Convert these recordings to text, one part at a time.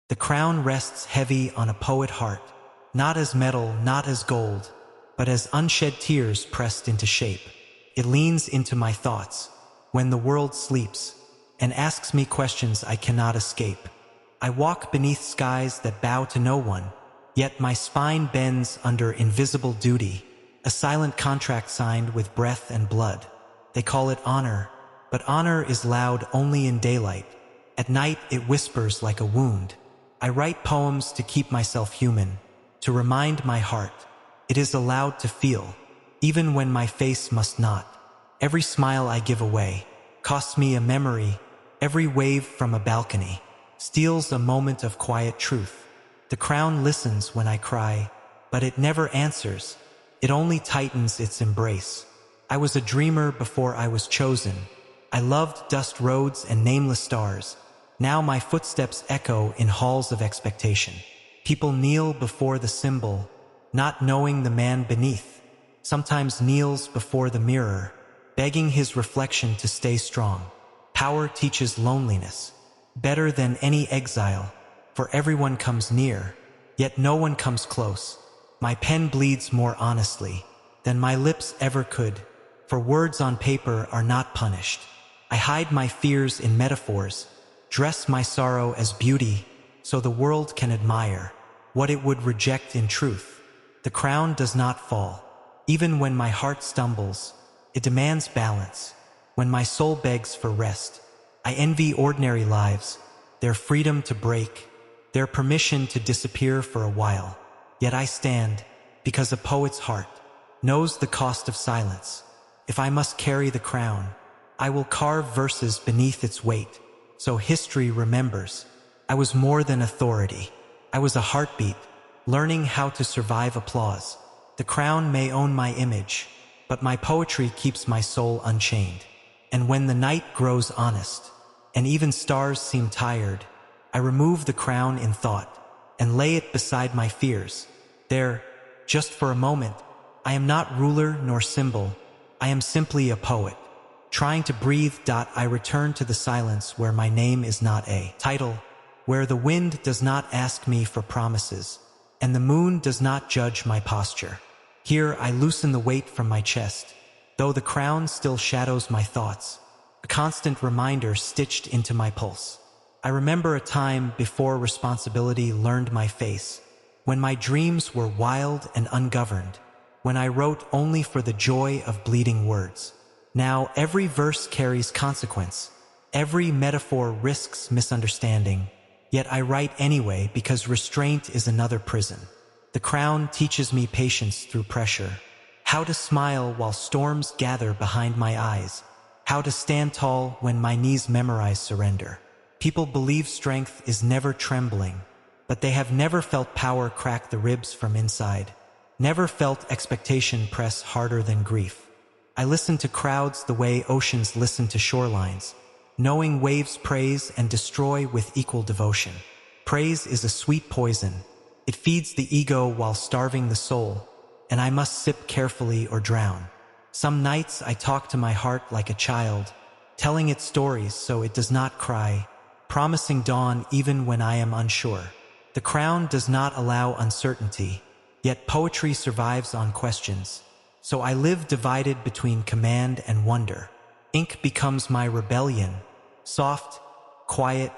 The crown rests heavy on a poet heart, not as metal, not as gold, but as unshed tears pressed into shape. It leans into my thoughts when the world sleeps and asks me questions I cannot escape. I walk beneath skies that bow to no one, yet my spine bends under invisible duty, a silent contract signed with breath and blood. They call it honor, but honor is loud only in daylight. At night it whispers like a wound. I write poems to keep myself human, to remind my heart it is allowed to feel, even when my face must not. Every smile I give away costs me a memory. Every wave from a balcony steals a moment of quiet truth. The crown listens when I cry, but it never answers. It only tightens its embrace. I was a dreamer before I was chosen. I loved dust roads and nameless stars. Now my footsteps echo in halls of expectation. People kneel before the symbol, not knowing the man beneath. Sometimes kneels before the mirror, begging his reflection to stay strong. Power teaches loneliness, better than any exile, for everyone comes near, yet no one comes close. My pen bleeds more honestly than my lips ever could, for words on paper are not punished. I hide my fears in metaphors, dress my sorrow as beauty, so the world can admire what it would reject in truth. The crown does not fall. Even when my heart stumbles, it demands balance. When my soul begs for rest, I envy ordinary lives, their freedom to break, their permission to disappear for a while. Yet I stand, because a poet's heart knows the cost of silence. If I must carry the crown, I will carve verses beneath its weight, so history remembers. I was more than authority. I was a heartbeat, learning how to survive applause. The crown may own my image, but my poetry keeps my soul unchained. And when the night grows honest, and even stars seem tired, I remove the crown in thought, and lay it beside my fears. There, just for a moment, I am not ruler nor symbol. I am simply a poet, trying to breathe. I return to the silence where my name is not a title, where the wind does not ask me for promises, and the moon does not judge my posture. Here I loosen the weight from my chest, though the crown still shadows my thoughts, a constant reminder stitched into my pulse. I remember a time before responsibility learned my face, when my dreams were wild and ungoverned, when I wrote only for the joy of bleeding words. Now every verse carries consequence. Every metaphor risks misunderstanding. Yet I write anyway because restraint is another prison. The crown teaches me patience through pressure, how to smile while storms gather behind my eyes, how to stand tall when my knees memorize surrender. People believe strength is never trembling, but they have never felt power crack the ribs from inside, never felt expectation press harder than grief. I listen to crowds the way oceans listen to shorelines, knowing waves praise and destroy with equal devotion. Praise is a sweet poison. It feeds the ego while starving the soul, and I must sip carefully or drown. Some nights I talk to my heart like a child, telling it stories so it does not cry, promising dawn even when I am unsure. The crown does not allow uncertainty, yet poetry survives on questions. So I live divided between command and wonder. Ink becomes my rebellion, soft, quiet,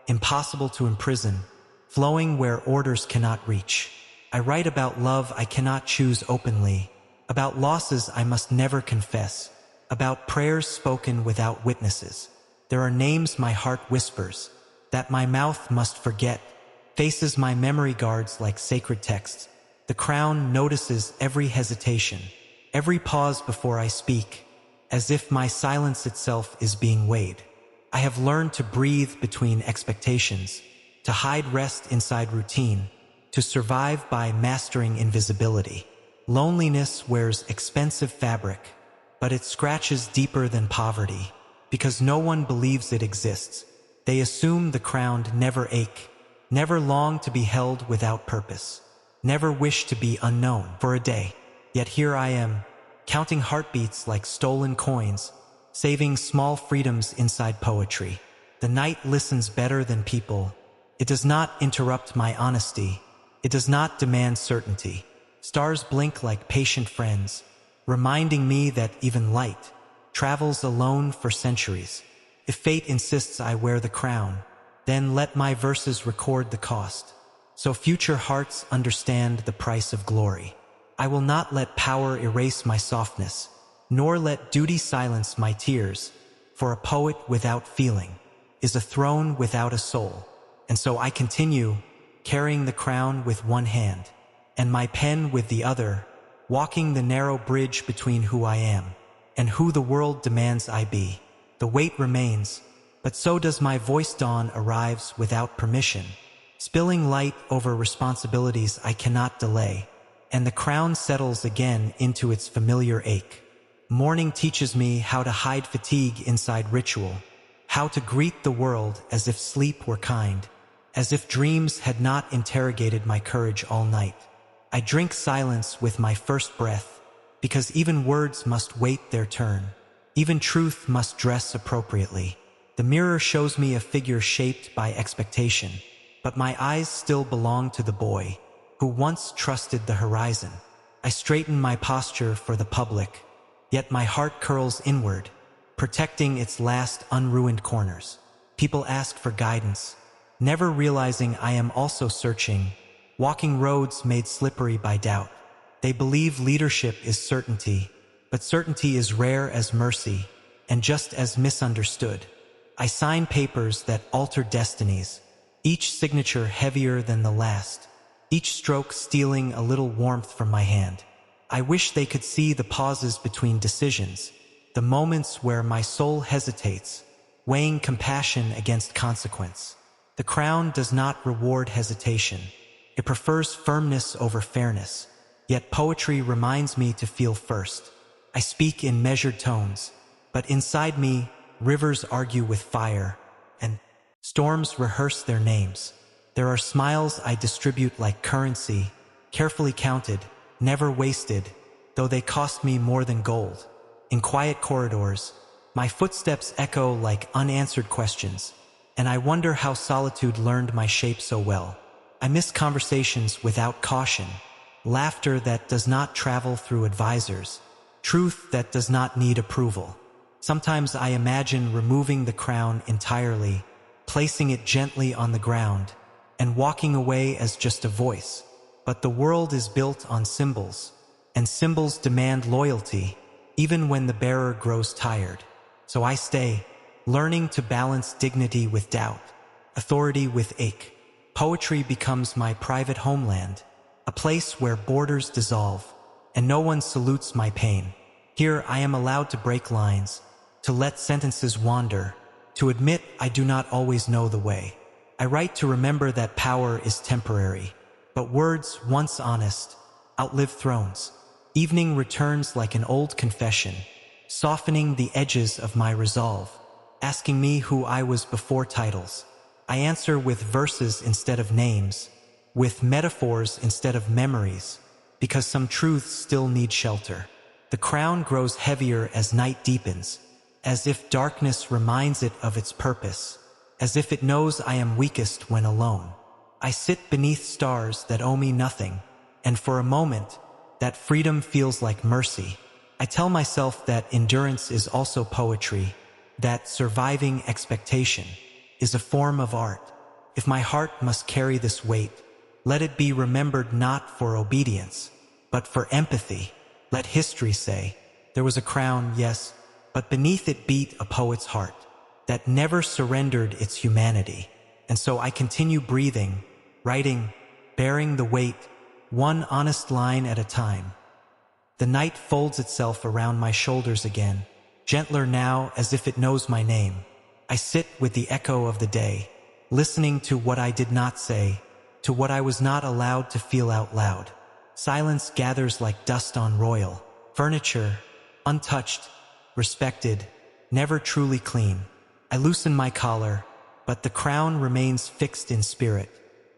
impossible to imprison, flowing where orders cannot reach. I write about love I cannot choose openly, about losses I must never confess, about prayers spoken without witnesses. There are names my heart whispers, that my mouth must forget, faces my memory guards like sacred texts. The crown notices every hesitation, every pause before I speak, as if my silence itself is being weighed. I have learned to breathe between expectations, to hide rest inside routine, to survive by mastering invisibility. Loneliness wears expensive fabric, but it scratches deeper than poverty, because no one believes it exists. They assume the crowned never ache, never long to be held without purpose, never wish to be unknown for a day. Yet here I am, counting heartbeats like stolen coins, saving small freedoms inside poetry. The night listens better than people, It does not interrupt my honesty. It does not demand certainty. Stars blink like patient friends, reminding me that even light travels alone for centuries. If fate insists I wear the crown, then let my verses record the cost, so future hearts understand the price of glory. I will not let power erase my softness, nor let duty silence my tears, for a poet without feeling is a throne without a soul. And so I continue, carrying the crown with one hand, and my pen with the other, walking the narrow bridge between who I am and who the world demands I be. The weight remains, but so does my voice. Dawn arrives without permission, spilling light over responsibilities I cannot delay, and the crown settles again into its familiar ache. Morning teaches me how to hide fatigue inside ritual, how to greet the world as if sleep were kind, as if dreams had not interrogated my courage all night. I drink silence with my first breath, because even words must wait their turn. Even truth must dress appropriately. The mirror shows me a figure shaped by expectation, but my eyes still belong to the boy who once trusted the horizon. I straighten my posture for the public, yet my heart curls inward, protecting its last unruined corners. People ask for guidance, never realizing I am also searching, walking roads made slippery by doubt. They believe leadership is certainty, but certainty is rare as mercy, and just as misunderstood. I sign papers that alter destinies, each signature heavier than the last, each stroke stealing a little warmth from my hand. I wish they could see the pauses between decisions, the moments where my soul hesitates, weighing compassion against consequence. The crown does not reward hesitation. It prefers firmness over fairness. Yet poetry reminds me to feel first. I speak in measured tones, but inside me, rivers argue with fire, and storms rehearse their names. There are smiles I distribute like currency, carefully counted, never wasted, though they cost me more than gold. In quiet corridors, my footsteps echo like unanswered questions, and I wonder how solitude learned my shape so well. I miss conversations without caution, laughter that does not travel through advisors, truth that does not need approval. Sometimes I imagine removing the crown entirely, placing it gently on the ground, and walking away as just a voice. But the world is built on symbols, and symbols demand loyalty, even when the bearer grows tired. So I stay, learning to balance dignity with doubt, authority with ache. Poetry becomes my private homeland, a place where borders dissolve, and no one salutes my pain. Here I am allowed to break lines, to let sentences wander, to admit I do not always know the way. I write to remember that power is temporary, but words, once honest, outlive thrones. Evening returns like an old confession, softening the edges of my resolve, asking me who I was before titles. I answer with verses instead of names, with metaphors instead of memories, because some truths still need shelter. The crown grows heavier as night deepens, as if darkness reminds it of its purpose, as if it knows I am weakest when alone. I sit beneath stars that owe me nothing, and for a moment, that freedom feels like mercy. I tell myself that endurance is also poetry, that surviving expectation is a form of art. If my heart must carry this weight, let it be remembered not for obedience, but for empathy. Let history say, there was a crown, yes, but beneath it beat a poet's heart that never surrendered its humanity. And so I continue breathing, writing, bearing the weight, one honest line at a time. The night folds itself around my shoulders again, gentler now as if it knows my name. I sit with the echo of the day, listening to what I did not say, to what I was not allowed to feel out loud. Silence gathers like dust on royal furniture, untouched, respected, never truly clean. I loosen my collar, but the crown remains fixed in spirit,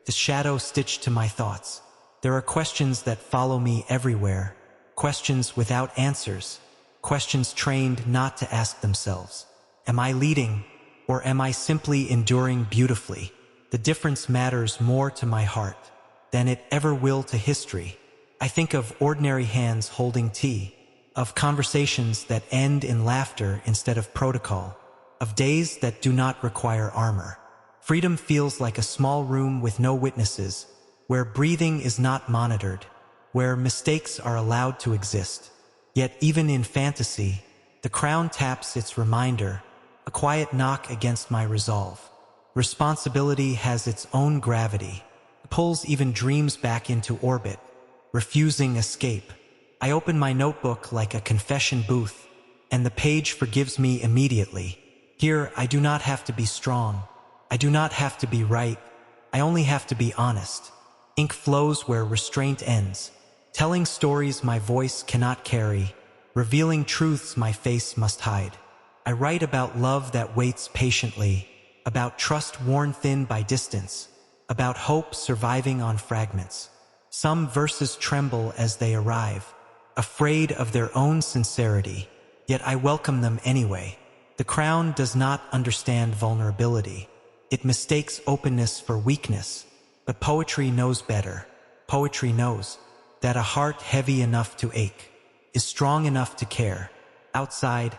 the shadow stitched to my thoughts. There are questions that follow me everywhere, questions without answers, questions trained not to ask themselves. Am I leading, or am I simply enduring beautifully? the difference matters more to my heart than it ever will to history. I think of ordinary hands holding tea, of conversations that end in laughter instead of protocol, of days that do not require armor. Freedom feels like a small room with no witnesses, where breathing is not monitored, where mistakes are allowed to exist. Yet even in fantasy, the crown taps its reminder, a quiet knock against my resolve. Responsibility has its own gravity, pulls even dreams back into orbit, refusing escape. I open my notebook like a confession booth, and the page forgives me immediately. Here, I do not have to be strong. I do not have to be right. I only have to be honest. Ink flows where restraint ends, telling stories my voice cannot carry, revealing truths my face must hide. I write about love that waits patiently, about trust worn thin by distance, about hope surviving on fragments. Some verses tremble as they arrive, afraid of their own sincerity, yet I welcome them anyway. The crown does not understand vulnerability. It mistakes openness for weakness, but poetry knows better. Poetry knows that a heart heavy enough to ache is strong enough to care. Outside,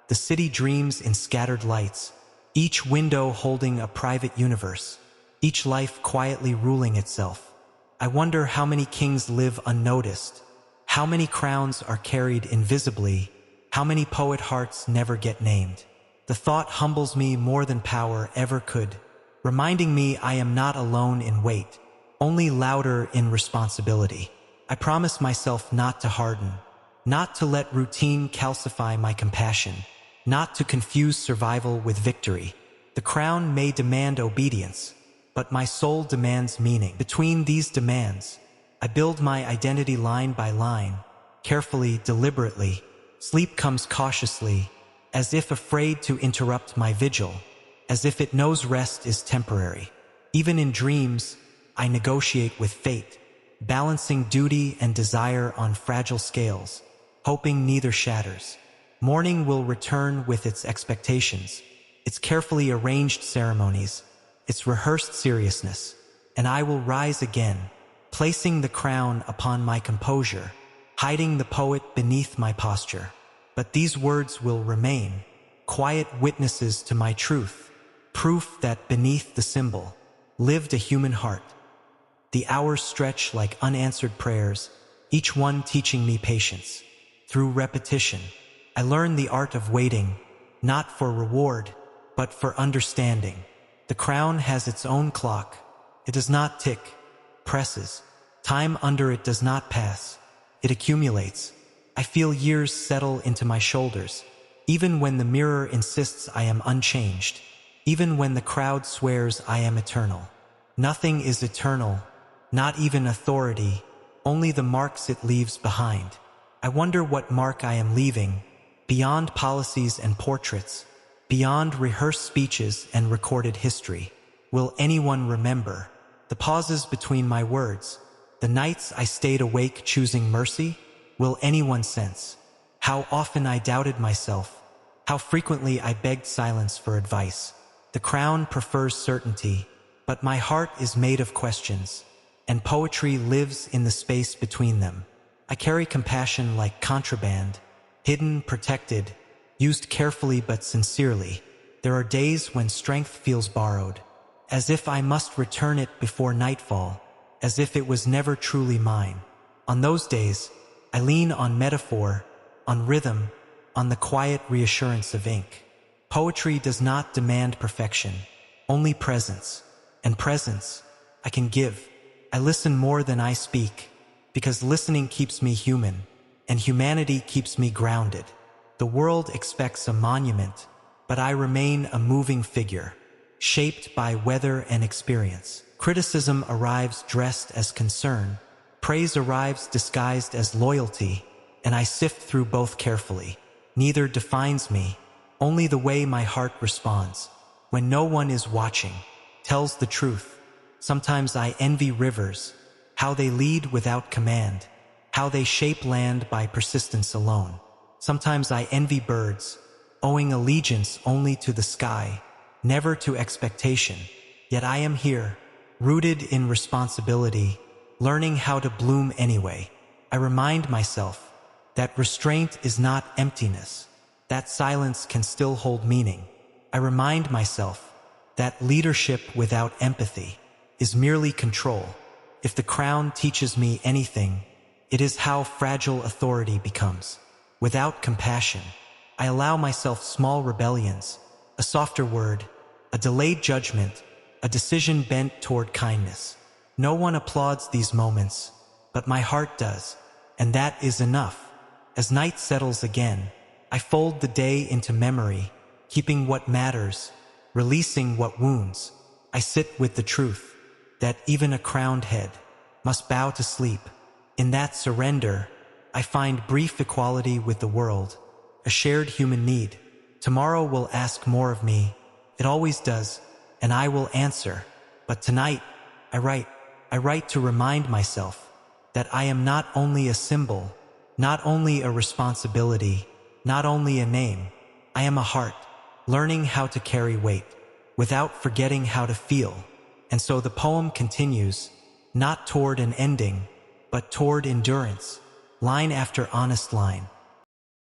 the city dreams in scattered lights, each window holding a private universe, each life quietly ruling itself. I wonder how many kings live unnoticed, how many crowns are carried invisibly, how many poet hearts never get named. The thought humbles me more than power ever could, reminding me I am not alone in weight, only louder in responsibility. I promise myself not to harden, not to let routine calcify my compassion, not to confuse survival with victory. The crown may demand obedience, but my soul demands meaning. Between these demands, I build my identity line by line, carefully, deliberately. Sleep comes cautiously, as if afraid to interrupt my vigil, as if it knows rest is temporary. Even in dreams, I negotiate with fate, balancing duty and desire on fragile scales, hoping neither shatters. Morning will return with its expectations, its carefully arranged ceremonies, its rehearsed seriousness, and I will rise again, placing the crown upon my composure, hiding the poet beneath my posture. But these words will remain, quiet witnesses to my truth, proof that beneath the symbol lived a human heart. The hours stretch like unanswered prayers, each one teaching me patience. Through repetition, I learn the art of waiting, not for reward, but for understanding. The crown has its own clock. It does not tick, presses. Time under it does not pass. It accumulates. I feel years settle into my shoulders, even when the mirror insists I am unchanged, even when the crowd swears I am eternal. Nothing is eternal, not even authority, only the marks it leaves behind. I wonder what mark I am leaving, beyond policies and portraits, beyond rehearsed speeches and recorded history. Will anyone remember the pauses between my words, the nights I stayed awake choosing mercy? Will anyone sense how often I doubted myself, how frequently I begged silence for advice? The crown prefers certainty, but my heart is made of questions, and poetry lives in the space between them. I carry compassion like contraband, hidden, protected, used carefully but sincerely. There are days when strength feels borrowed, as if I must return it before nightfall, as if it was never truly mine. On those days, I lean on metaphor, on rhythm, on the quiet reassurance of ink. Poetry does not demand perfection, only presence. And presence I can give. I listen more than I speak, because listening keeps me human, and humanity keeps me grounded. The world expects a monument, but I remain a moving figure, shaped by weather and experience. Criticism arrives dressed as concern, praise arrives disguised as loyalty, and I sift through both carefully. Neither defines me, only the way my heart responds, when no one is watching, tells the truth. Sometimes I envy rivers, how they lead without command, how they shape land by persistence alone. Sometimes I envy birds, owing allegiance only to the sky, never to expectation, Yet I am here, rooted in responsibility, learning how to bloom anyway. I remind myself that restraint is not emptiness, that silence can still hold meaning. I remind myself that leadership without empathy is merely control. If the crown teaches me anything, it is how fragile authority becomes. Without compassion, I allow myself small rebellions, a softer word, a delayed judgment, a decision bent toward kindness. No one applauds these moments, but my heart does, and that is enough. As night settles again, I fold the day into memory, keeping what matters, releasing what wounds. I sit with the truth that even a crowned head must bow to sleep. In that surrender, I find brief equality with the world, a shared human need. Tomorrow will ask more of me. It always does, and I will answer. But tonight, I write to remind myself that I am not only a symbol, not only a responsibility, not only a name. I am a heart, learning how to carry weight, without forgetting how to feel. And so the poem continues, not toward an ending, but toward endurance, line after honest line.